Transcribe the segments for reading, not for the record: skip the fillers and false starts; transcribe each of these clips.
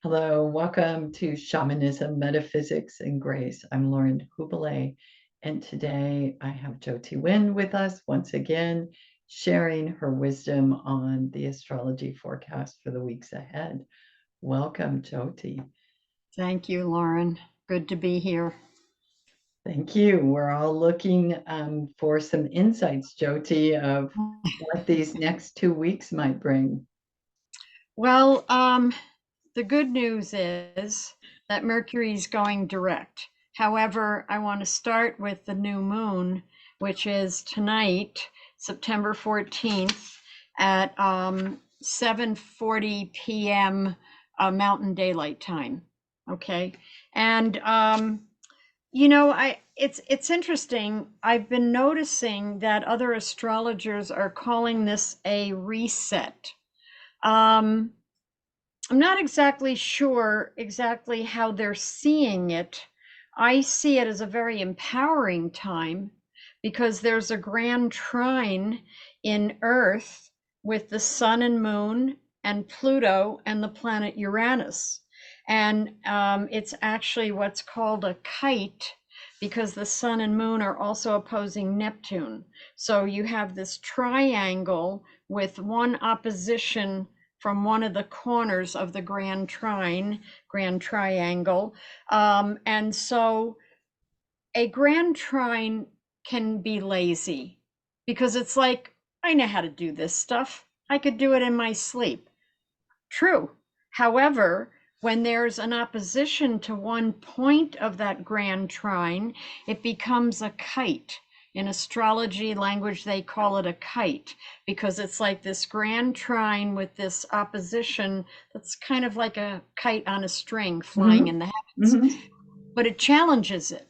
Hello, welcome to Shamanism, Metaphysics, and Grace. I'm Lauren Hubele, and today I have Jyoti Wind with us once again, sharing her wisdom on the astrology forecast for the weeks ahead. Welcome, Jyoti. Thank you, Lauren. Good to be here. Thank you. We're all looking for some insights, Jyoti, of what these next 2 weeks might bring. Well, the good news is that Mercury's going direct. However, I want to start with the new moon, which is tonight, September 14th at 7:40 p.m. Mountain Daylight Time. Okay. And it's interesting. I've been noticing that other astrologers are calling this a reset. Um, I'm not exactly sure exactly how they're seeing it. I see it as a very empowering time because there's a grand trine in Earth with the sun and moon and Pluto and the planet Uranus. And it's actually what's called a kite because the sun and moon are also opposing Neptune. So you have this triangle with one opposition from one of the corners of the grand triangle. And so a grand trine can be lazy because it's like, I know how to do this stuff. I could do it in my sleep. True. However, when there's an opposition to one point of that grand trine, it becomes a kite. In astrology language, they call it a kite because it's like this grand trine with this opposition that's kind of like a kite on a string flying Mhm, in the heavens. mhm. But it challenges it.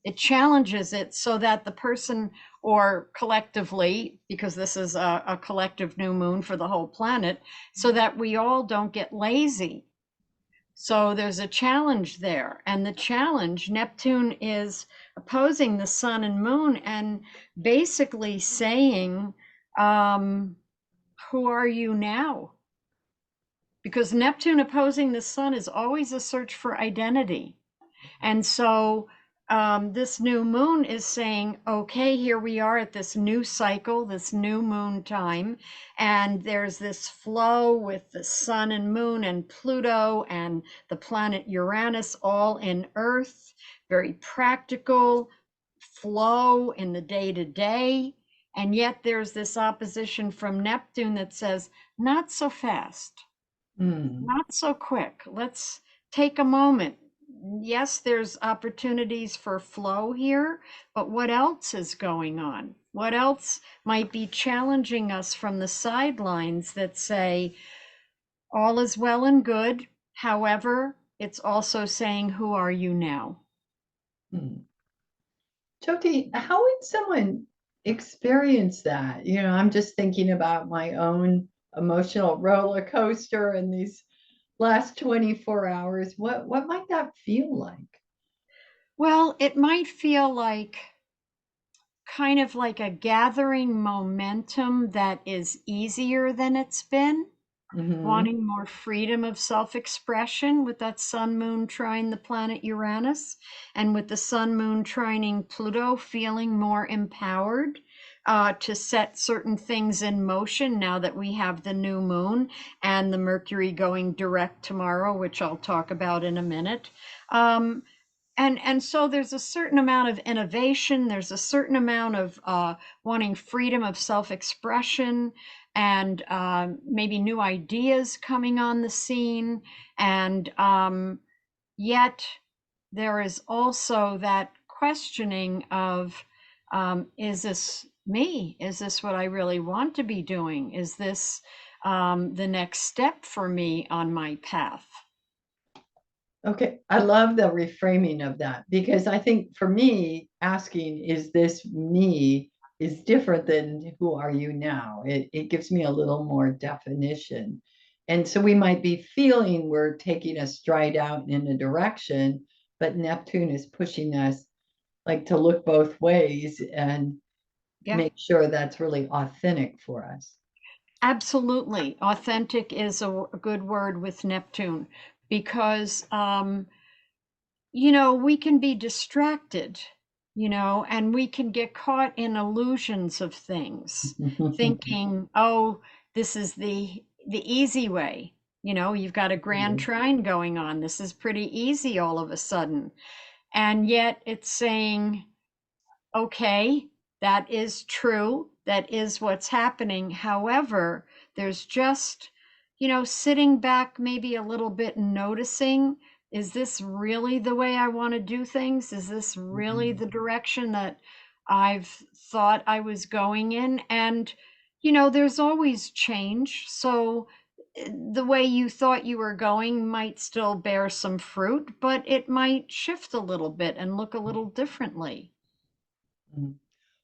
It challenges it so that the person, or collectively, because this is a collective new moon for the whole planet, so that we all don't get lazy. So there's a challenge there. And the challenge, Neptune is opposing the sun and moon and basically saying, um, who are you now? Because Neptune opposing the sun is always a search for identity. And so this new moon is saying, okay, here we are at this new cycle, this new moon time. And there's this flow with the sun and moon and Pluto and the planet Uranus all in Earth, very practical flow in the day to day. And yet there's this opposition from Neptune that says, not so fast. Mm. Not so quick. Let's take a moment. Yes, there's opportunities for flow here, but what else is going on? What else might be challenging us from the sidelines that say, all is well and good. However, it's also saying, who are you now? Mm. Jyoti, how would someone experience that? I'm just thinking about my own emotional roller coaster in these last 24 hours. What might that feel like? Well, it might feel like kind of like a gathering momentum that is easier than it's been, Hmm. wanting more freedom of self expression with that sun moon trine the planet Uranus, and with the sun moon trining Pluto, feeling more empowered to set certain things in motion now that we have the new moon and the Mercury going direct tomorrow, which I'll talk about in a minute. Um, and so there's a certain amount of innovation, there's a certain amount of wanting freedom of self-expression and maybe new ideas coming on the scene, and yet there is also that questioning of, is this me? Is this what I really want to be doing? Is this the next step for me on my path? Okay, I love the reframing of that because I think for me, asking, is this me, is different than who are you now? It gives me a little more definition. And so we might be feeling we're taking a stride out in a direction, but Neptune is pushing us like to look both ways and Yeah. make sure that's really authentic for us. Absolutely. Authentic is a good word with Neptune because you know, we can be distracted, you know, and we can get caught in illusions of things, thinking, oh, this is the easy way. You know, you've got a grand trine going on. This is pretty easy all of a sudden. And yet it's saying, okay, that is true. That is what's happening. However, there's just, you know, sitting back maybe a little bit and noticing, is this really the way I want to do things? Is this really the direction that I've thought I was going in? And, you know, there's always change. So the way you thought you were going might still bear some fruit, but it might shift a little bit and look a little differently.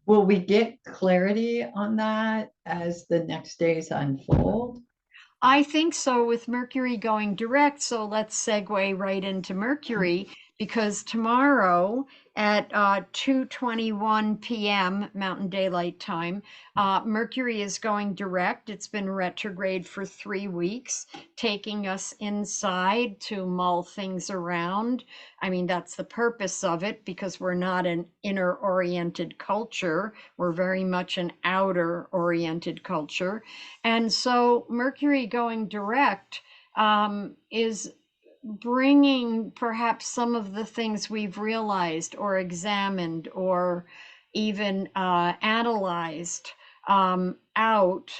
Will we get clarity on that as the next days unfold? I think so with Mercury going direct. So let's segue right into Mercury because tomorrow at 2:21 p.m. Mountain Daylight Time, Mercury is going direct. It's been retrograde for 3 weeks, taking us inside to mull things around. I mean, that's the purpose of it because we're not an inner oriented culture. We're very much an outer oriented culture. And so Mercury going direct is bringing perhaps some of the things we've realized or examined or even analyzed out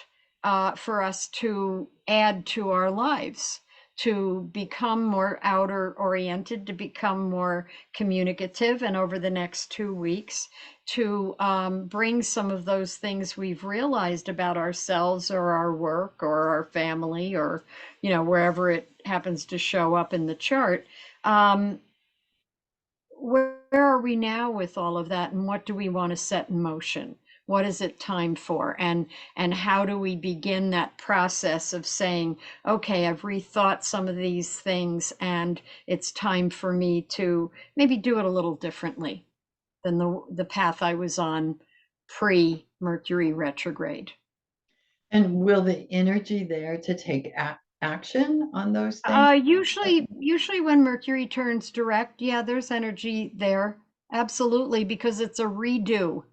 for us to add to our lives, to become more outer oriented, to become more communicative, and over the next 2 weeks to bring some of those things we've realized about ourselves or our work or our family or, you know, wherever it happens to show up in the chart. Where are we now with all of that, and what do we want to set in motion? What is it time for? And how do we begin that process of saying, okay, I've rethought some of these things and it's time for me to maybe do it a little differently than the path I was on pre Mercury retrograde. And will the energy there to take action on those things? Usually when Mercury turns direct, yeah, there's energy there. Absolutely, because it's a redo.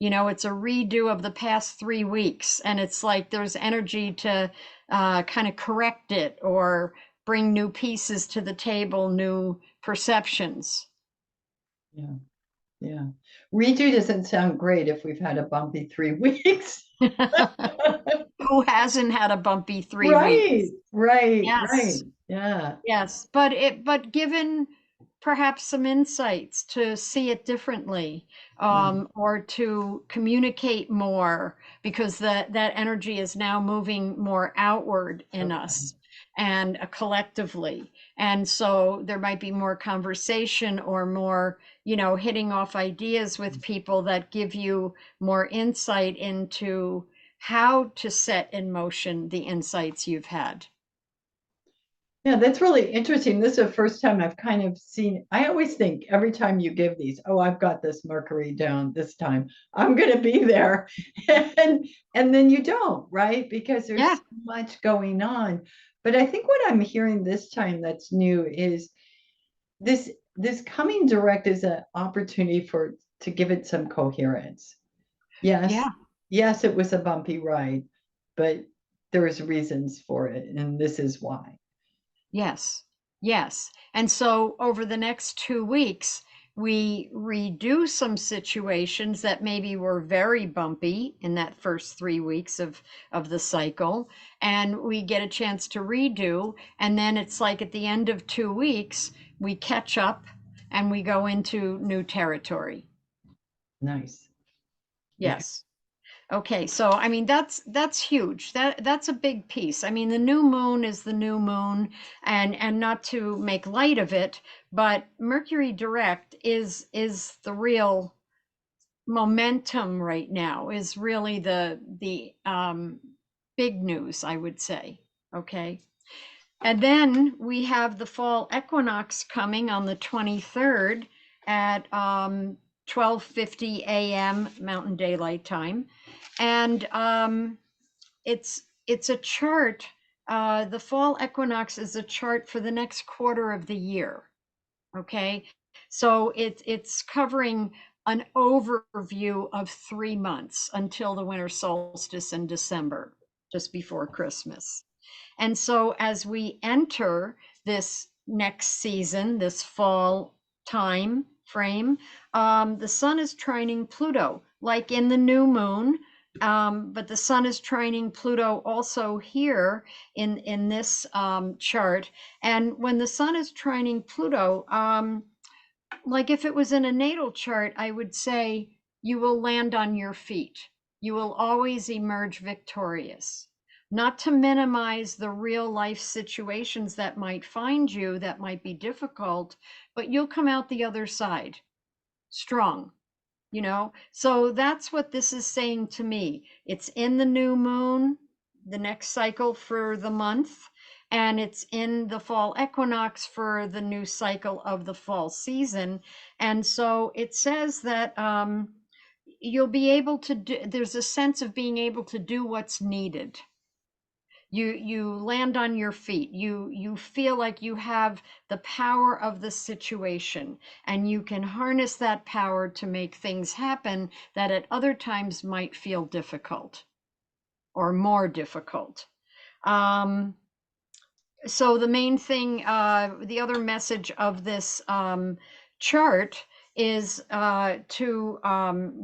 You know, it's a redo of the past 3 weeks, and it's like there's energy to kind of correct it or bring new pieces to the table, new perceptions. Yeah, yeah. Redo doesn't sound great if we've had a bumpy 3 weeks. Who hasn't had a bumpy 3 weeks? Right, right, right. Yes. Yeah. Yes, but given perhaps some insights to see it differently, Mm, or to communicate more, because that energy is now moving more outward in okay. us and collectively. And so there might be more conversation or more, you know, hitting off ideas with people that give you more insight into how to set in motion the insights you've had. Yeah, that's really interesting. This is the first time I've kind of seen. I always think every time you give these, oh, I've got this Mercury down this time. I'm going to be there. And and then you don't, right? Because there's Yeah, so much going on. But I think what I'm hearing this time that's new is this coming direct is an opportunity for to give it some coherence. Yes, yeah. yes, it was a bumpy ride, but there's reasons for it, and this is why. Yes, yes. And so over the next 2 weeks, we redo some situations that maybe were very bumpy in that first 3 weeks of the cycle, and we get a chance to redo. And then it's like at the end of 2 weeks, we catch up and we go into new territory. Nice. Okay. Yes. Okay, so I mean that's huge. That's a big piece. I mean the new moon is the new moon, and not to make light of it, but Mercury direct is the real momentum right now. Is really the big news, I would say. Okay. And then we have the fall equinox coming on the 23rd at 12:50 a.m. Mountain Daylight Time. And it's a chart the fall equinox is a chart for the next quarter of the year. Okay, so it's covering an overview of 3 months until the winter solstice in December, just before Christmas. And so as we enter this next season, this fall time frame, the sun is trining Pluto, like in the new moon. But the sun is trining Pluto also here in this chart. And when the sun is trining Pluto, like if it was in a natal chart, I would say you will land on your feet. You will always emerge victorious. Not to minimize the real life situations that might find you, that might be difficult, but you'll come out the other side strong, you know? So that's what this is saying to me. It's in the new moon, the next cycle for the month, and it's in the fall equinox for the new cycle of the fall season. And so it says that you'll be able to do, there's a sense of being able to do what's needed. You land on your feet. You feel like you have the power of the situation, and you can harness that power to make things happen that at other times might feel difficult or more difficult. So the main thing, the other message of this chart is to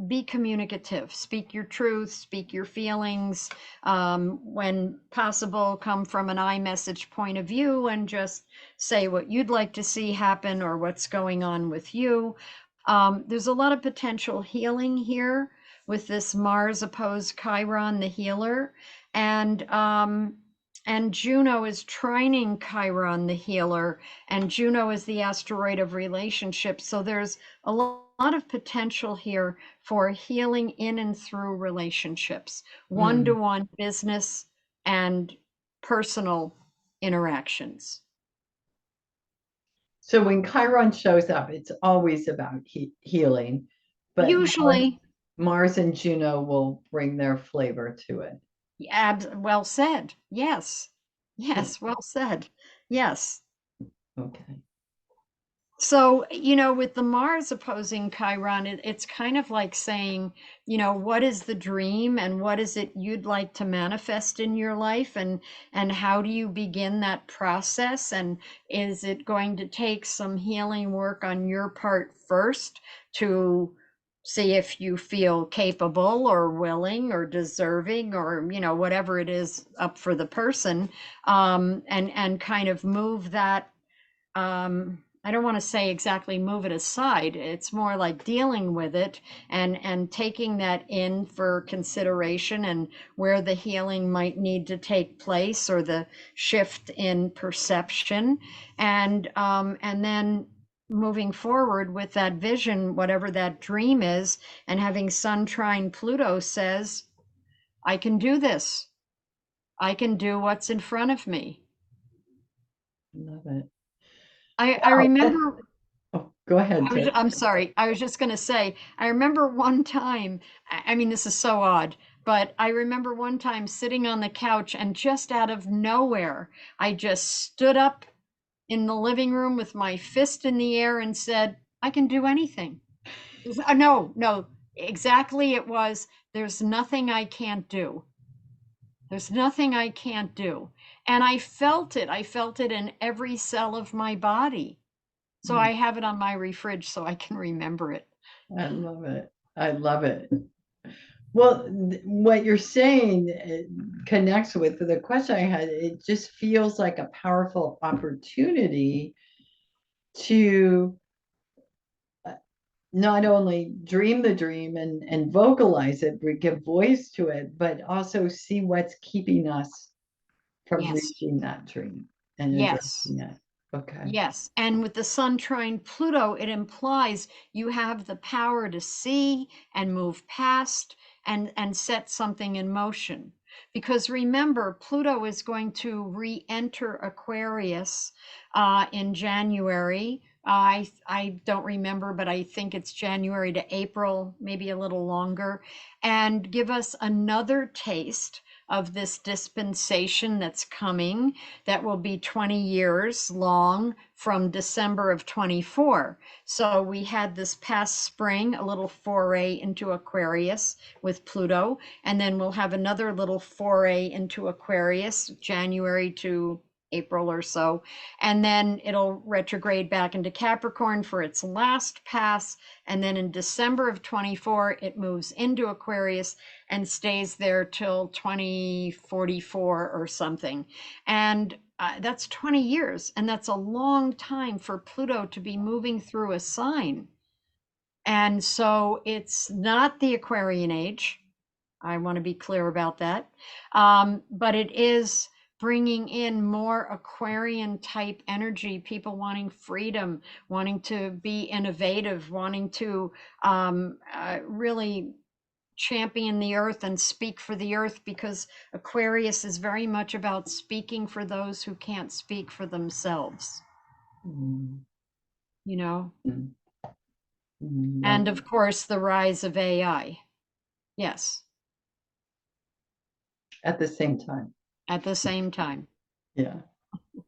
be communicative, speak your truth, speak your feelings, when possible, come from an I message point of view and just say what you'd like to see happen or what's going on with you. There's a lot of potential healing here with this Mars opposed Chiron, the healer, and Juno is trining Chiron, the healer, and Juno is the asteroid of relationships. So there's a lot of potential here for healing in and through relationships, one-to-one business and personal interactions. So when Chiron shows up, it's always about healing, but Usually, Mars and Juno will bring their flavor to it. well said. Yes. Yes, well said. Yes. Okay. So, with the Mars opposing Chiron, it's kind of like saying, what is the dream and what is it you'd like to manifest in your life, and how do you begin that process? And is it going to take some healing work on your part first to see if you feel capable or willing or deserving or, whatever it is up for the person, and kind of move that, I don't want to say exactly move it aside. It's more like dealing with it and taking that in for consideration and where the healing might need to take place or the shift in perception, and then moving forward with that vision, whatever that dream is, and having Sun trine Pluto says, I can do this. I can do what's in front of me. Love it. I remember. Oh, go ahead, Jyoti. I'm sorry. I was just going to say, I remember one time, I mean, this is so odd, but I remember one time sitting on the couch and just out of nowhere, I just stood up in the living room with my fist in the air and said, I can do anything. No, exactly. It was, there's nothing I can't do. There's nothing I can't do. And I felt it. I felt it in every cell of my body. So I have it on my fridge so I can remember it. I love it. I love it. Well, what you're saying connects with the question I had. It just feels like a powerful opportunity to not only dream the dream and vocalize it, give voice to it, but also see what's keeping us from Yes. reaching that dream and Yes. addressing it. Okay. Yes. And with the sun trine Pluto, it implies you have the power to see and move past and set something in motion. Because remember, Pluto is going to re-enter Aquarius in January. I don't remember, but I think it's January to April, maybe a little longer, and give us another taste of this dispensation that's coming that will be 20 years long from December of 24. So we had this past spring a little foray into Aquarius with Pluto, and then we'll have another little foray into Aquarius, January to April or so, and then it'll retrograde back into Capricorn for its last pass, and then in December of 24 it moves into Aquarius and stays there till 2044 or something. And that's 20 years, and that's a long time for Pluto to be moving through a sign. And so it's not the Aquarian age. I want to be clear about that. But it is bringing in more Aquarian type energy, people wanting freedom, wanting to be innovative, wanting to really champion the earth and speak for the earth, because Aquarius is very much about speaking for those who can't speak for themselves, Mm. you know? Mm. Mm. And of course, the rise of AI. Yes, At the same time. at the same time. Yeah.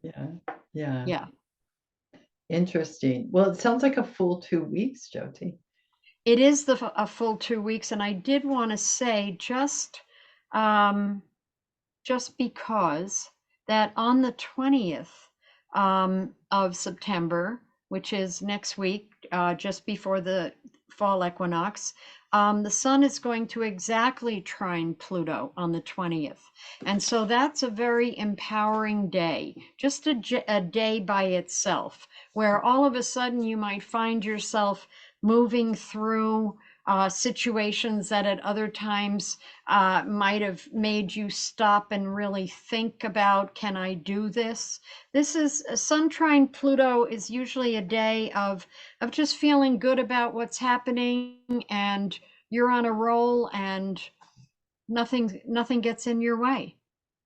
Yeah. Yeah. Yeah. Interesting. Well, it sounds like a full 2 weeks, Jyoti. It is a full 2 weeks, and I did want to say um, just because that on the 20th of September, which is next week, just before the fall equinox, the sun is going to exactly trine Pluto on the 20th. And so that's a very empowering day, just a day by itself, where all of a sudden you might find yourself moving through situations that at other times might have made you stop and really think about, can I do this? This is Sun trine Pluto is usually a day of just feeling good about what's happening, and you're on a roll, and nothing gets in your way.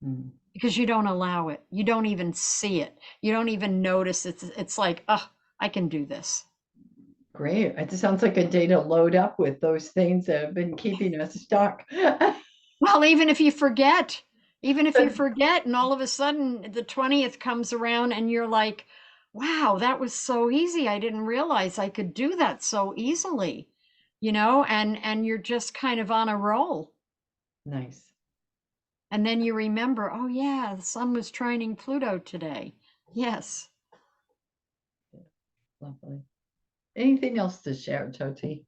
Mm. Because you don't allow it. You don't even see it. You don't even notice it. It's like, oh, I can do this. Great. It sounds like a day to load up with those things that have been keeping us stuck. Well, even if you forget, and all of a sudden the 20th comes around and you're like, wow, that was so easy. I didn't realize I could do that so easily, and you're just kind of on a roll. Nice. And then you remember, oh yeah, the sun was trining Pluto today. Yes. Lovely. Anything else to share, Jyoti?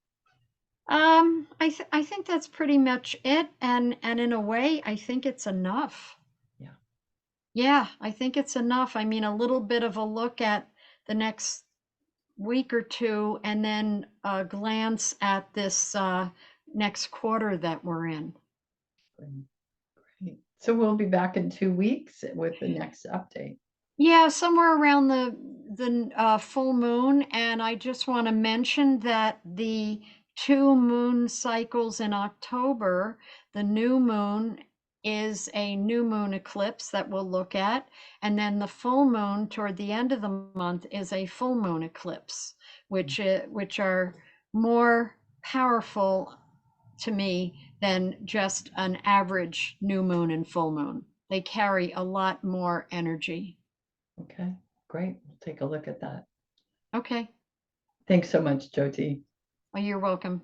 I think that's pretty much it, and in a way, I think it's enough. Yeah. Yeah, I think it's enough. I mean, a little bit of a look at the next week or two, and then a glance at this next quarter that we're in. Great. So we'll be back in 2 weeks with the next update. Yeah, somewhere around the full moon, and I just want to mention that the 2 moon cycles in October, the new moon is a new moon eclipse that we'll look at, and then the full moon toward the end of the month is a full moon eclipse, which are more powerful to me than just an average new moon and full moon. They carry a lot more energy. Okay, great. We'll take a look at that. Okay. Thanks so much, Jyoti. Well, you're welcome.